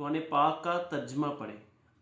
قرآن پاک کا ترجمہ پڑھیں،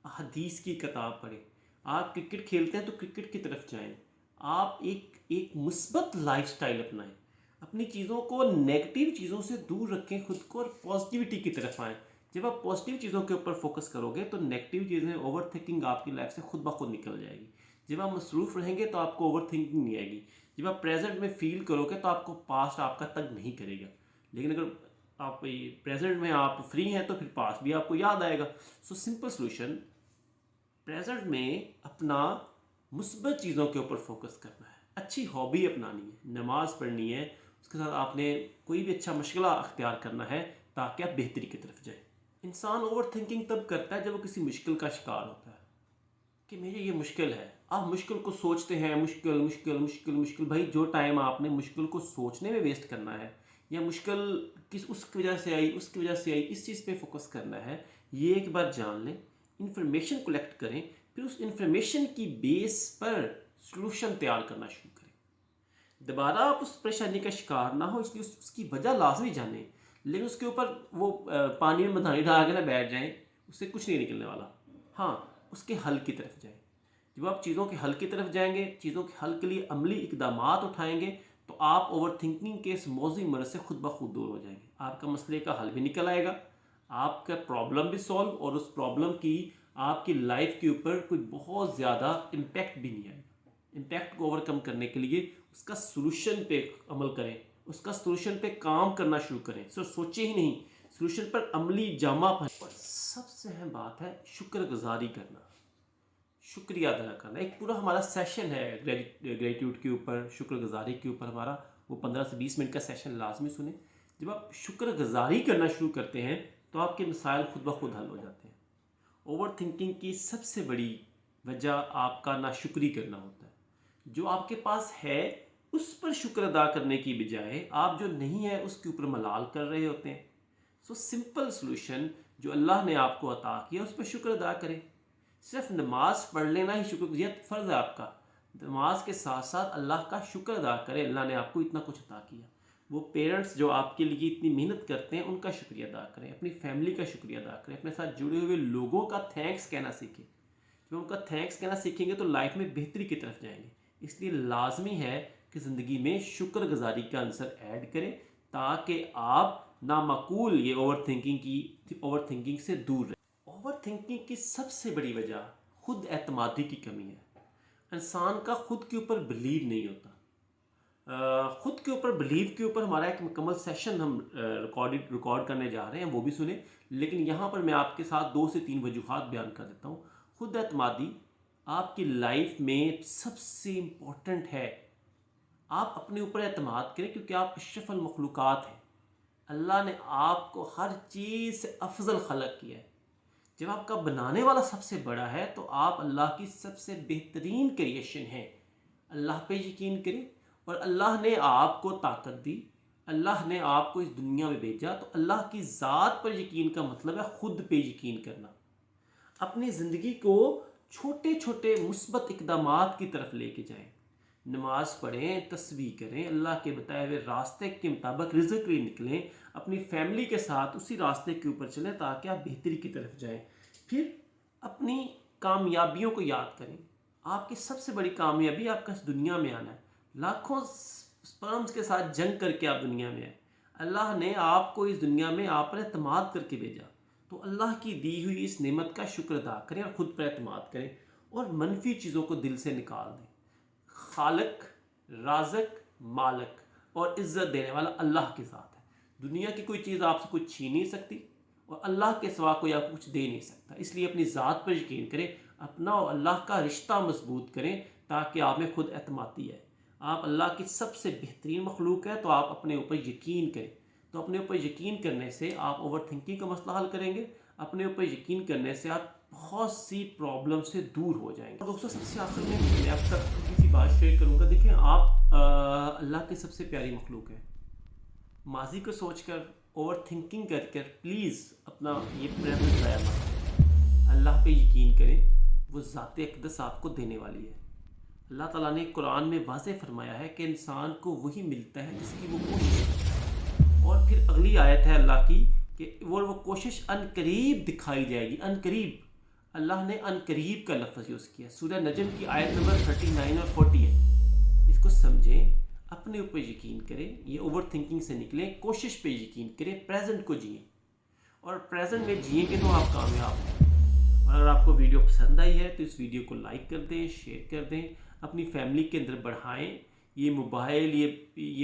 احادیث کی کتاب پڑھیں. آپ کرکٹ کھیلتے ہیں تو کرکٹ کی طرف جائیں. آپ ایک مثبت لائف سٹائل اپنائیں. اپنی چیزوں کو، نیگیٹو چیزوں سے دور رکھیں خود کو، اور پازیٹیوٹی کی طرف آئیں. جب آپ پازیٹیو چیزوں کے اوپر فوکس کرو گے تو نیگیٹو چیزیں، اوور تھنکنگ آپ کی لائف سے خود بخود نکل جائے گی. جب آپ مصروف رہیں گے تو آپ کو اوور تھنکنگ نہیں آئے گی. جب آپ پریزنٹ میں فیل کرو گے تو آپ کو پاسٹ آپ کا تنگ نہیں کرے گا. لیکن اگر آپ پریزنٹ میں آپ فری ہیں تو پھر پاسٹ بھی آپ کو یاد آئے گا. سو سمپل سلوشن، پریزنٹ میں اپنا مثبت چیزوں کے اوپر فوکس کرنا ہے. اچھی ہابی اپنانی ہے، نماز پڑھنی ہے، اس کے ساتھ آپ نے کوئی بھی اچھا مشغلہ اختیار کرنا ہے تاکہ آپ بہتری کی طرف جائیں. انسان اوور تھنکنگ تب کرتا ہے جب وہ کسی مشکل کا شکار ہوتا ہے کہ میرے یہ مشکل ہے. آپ مشکل کو سوچتے ہیں، مشکل مشکل مشکل مشکل. بھائی جو ٹائم آپ نے مشکل کو سوچنے میں ویسٹ کرنا ہے، یا مشکل اس کی وجہ سے آئی، اس کی وجہ سے آئی، اس چیز پہ فوکس کرنا ہے، یہ ایک بار جان لیں. انفارمیشن کلیکٹ کریں، پھر اس انفارمیشن کی بیس پر سلوشن تیار کرنا شروع کریں. دوبارہ آپ اس پریشانی کا شکار نہ ہو، اس لیے اس کی وجہ لازمی جانیں، لیکن اس کے اوپر وہ پانی میں مدھانی ڈال کے نہ بیٹھ جائیں، اس سے کچھ نہیں نکلنے والا. ہاں، اس کے حل کی طرف جائیں. جب آپ چیزوں کے حل کی طرف جائیں گے، چیزوں کے حل کے لیے عملی اقدامات اٹھائیں گے، تو آپ اوور تھنکنگ کے اس موذی مرض سے خود بخود دور ہو جائیں گے. آپ کا مسئلے کا حل بھی نکل آئے گا، آپ کا پرابلم بھی سولو، اور اس پرابلم کی آپ کی لائف کے اوپر کوئی بہت زیادہ امپیکٹ بھی نہیں آئے گا. امپیکٹ کو اوور کم کرنے کے لیے اس کا سلوشن پہ عمل کریں، اس کا سلوشن پہ کام کرنا شروع کریں. صرف سوچے ہی نہیں، سلوشن پر عملی جامہ پہنیں. اور سب سے اہم بات ہے شکر گزاری کرنا، شکریہ ادا کرنا. ایک پورا ہمارا سیشن ہے گریٹیوڈ کے اوپر، شکر گزاری کے اوپر ہمارا، وہ 15 سے 20 منٹ کا سیشن لازمی سنیں. جب آپ شکر گزاری کرنا شروع کرتے ہیں تو آپ کے مسائل خود بخود حل ہو جاتے ہیں. اوور تھنکنگ کی سب سے بڑی وجہ آپ کا ناشکری کرنا ہوتا ہے. جو آپ کے پاس ہے اس پر شکر ادا کرنے کی بجائے آپ جو نہیں ہے اس کے اوپر ملال کر رہے ہوتے ہیں. سو سمپل سلوشن، جو اللہ نے آپ کو عطا کیا اس پر شکر ادا کریں. صرف نماز پڑھ لینا ہی شکر، یہ فرض ہے آپ کا. نماز کے ساتھ ساتھ اللہ کا شکر ادا کریں، اللہ نے آپ کو اتنا کچھ عطا کیا. وہ پیرنٹس جو آپ کے لیے اتنی محنت کرتے ہیں ان کا شکریہ ادا کریں، اپنی فیملی کا شکریہ ادا کریں، اپنے ساتھ جڑے ہوئے لوگوں کا تھینکس کہنا سیکھیں. جب ان کا تھینکس کہنا سیکھیں گے تو لائف میں بہتری کی طرف جائیں گے. اس لیے لازمی ہے کہ زندگی میں شکر گزاری کا عنصر ایڈ کریں تاکہ آپ نامعقول یہ اوور تھنکنگ سے دور رہیں. اوور تھنکنگ کی سب سے بڑی وجہ خود اعتمادی کی کمی ہے. انسان کا خود کے اوپر بلیو نہیں ہوتا. خود کے اوپر بلیو کے اوپر ہمارا ایک مکمل سیشن ہم ریکارڈ کرنے جا رہے ہیں، وہ بھی سنیں. لیکن یہاں پر میں آپ کے ساتھ 2 سے 3 وجوہات بیان کر دیتا ہوں. خود اعتمادی آپ کی لائف میں سب سے امپورٹنٹ ہے. آپ اپنے اوپر اعتماد کریں کیونکہ آپ اشرف المخلوقات ہیں. اللہ نے آپ کو ہر چیز سے افضل خلق کیا ہے. جب آپ کا بنانے والا سب سے بڑا ہے تو آپ اللہ کی سب سے بہترین کریشن ہیں. اللہ پہ یقین کریں. اور اللہ نے آپ کو طاقت دی، اللہ نے آپ کو اس دنیا میں بھیجا، تو اللہ کی ذات پر یقین کا مطلب ہے خود پہ یقین کرنا. اپنی زندگی کو چھوٹے چھوٹے مثبت اقدامات کی طرف لے کے جائیں. نماز پڑھیں، تسبیح کریں، اللہ کے بتائے ہوئے راستے کے مطابق رزق کے لیے نکلیں، اپنی فیملی کے ساتھ اسی راستے کے اوپر چلیں تاکہ آپ بہتری کی طرف جائیں. پھر اپنی کامیابیوں کو یاد کریں. آپ کی سب سے بڑی کامیابی آپ کا اس دنیا میں آنا ہے. لاکھوں سپرمز کے ساتھ جنگ کر کے آپ دنیا میں آئے. اللہ نے آپ کو اس دنیا میں آپ پر اعتماد کر کے بھیجا. تو اللہ کی دی ہوئی اس نعمت کا شکر ادا کریں اور خود پر اعتماد کریں اور منفی چیزوں کو دل سے نکال دیں. خالق، رازق، مالک اور عزت دینے والا اللہ کے ساتھ ہے. دنیا کی کوئی چیز آپ سے کچھ چھین نہیں سکتی اور اللہ کے سوا کوئی آپ کو کچھ دے نہیں سکتا. اس لیے اپنی ذات پر یقین کریں، اپنا اور اللہ کا رشتہ مضبوط کریں تاکہ آپ میں خود اعتمادی ہے. آپ اللہ کی سب سے بہترین مخلوق ہے تو آپ اپنے اوپر یقین کریں. تو اپنے اوپر یقین کرنے سے آپ اوور تھنکنگ کا مسئلہ حل کریں گے. اپنے اوپر یقین کرنے سے آپ بہت سی پرابلم سے دور ہو جائیں گے. دوستوں، سب سے آخر میں آپ تک چھوٹی سی بات شیئر کروں گا. دیکھیں، آپ اللہ کی سب سے پیاری مخلوق ہے. ماضی کو سوچ کر، اوور تھنکنگ کر پلیز اپنا یہ پریزنٹ ضائع مت کریں. اللہ پہ یقین کریں، وہ ذات اقدس آپ کو دینے والی ہے. اللہ تعالیٰ نے قرآن میں واضح فرمایا ہے کہ انسان کو وہی ملتا ہے جس کی وہ کوشش ہے. اور پھر اگلی آیت ہے اللہ کی کہ وہ کوشش ان قریب دکھائی جائے گی. ان قریب, اللہ نے ان قریب کا لفظ یوز کیا. سورہ نجم کی آیت نمبر 39 اور 40 ہے. اس کو سمجھیں, اپنے اوپر یقین کریں, یہ اوور تھنکنگ سے نکلیں, کوشش پہ یقین کریں, پریزنٹ کو جئیں, اور پریزنٹ میں جئیں گے تو آپ کامیاب ہیں. اور اگر آپ کو ویڈیو پسند آئی ہے تو اس ویڈیو کو لائک کر دیں, شیئر کر دیں, اپنی فیملی کے اندر بڑھائیں. یہ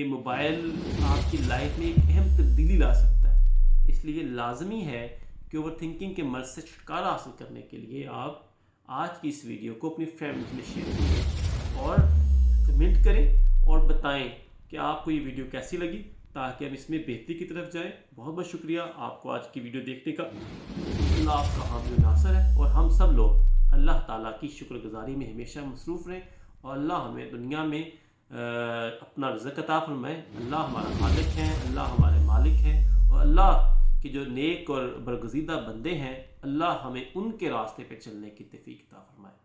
موبائل آپ کی لائف میں ایک اہم تبدیلی لا سکتا ہے. اس لیے لازمی ہے کہ اوور تھنکنگ کے مرض سے چھٹکارا حاصل کرنے کے لیے آپ آج کی اس ویڈیو کو اپنی فیملی میں شیئر کریں اور کمنٹ کریں اور بتائیں کہ آپ کو یہ ویڈیو کیسی لگی, تاکہ ہم اس میں بہتری کی طرف جائیں. بہت بہت شکریہ آپ کو آج کی ویڈیو دیکھنے کا. اللہ آپ کا حامی و ناصر ہے, اور ہم سب لوگ اللہ تعالیٰ کی شکر گزاری میں ہمیشہ مصروف رہیں, اور اللہ ہمیں دنیا میں اپنا رزق عطا فرمائے. اللہ ہمارا خالق ہے, اللہ ہمارے مالک ہیں, اور اللہ کہ جو نیک اور برگزیدہ بندے ہیں, اللہ ہمیں ان کے راستے پہ چلنے کی توفیق عطا فرمائے.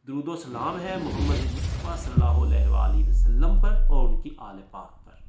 درود و سلام ہے محمد مصطفیٰ صلی اللہ علیہ وآلہ وسلم پر اور ان کی آل پاک پر.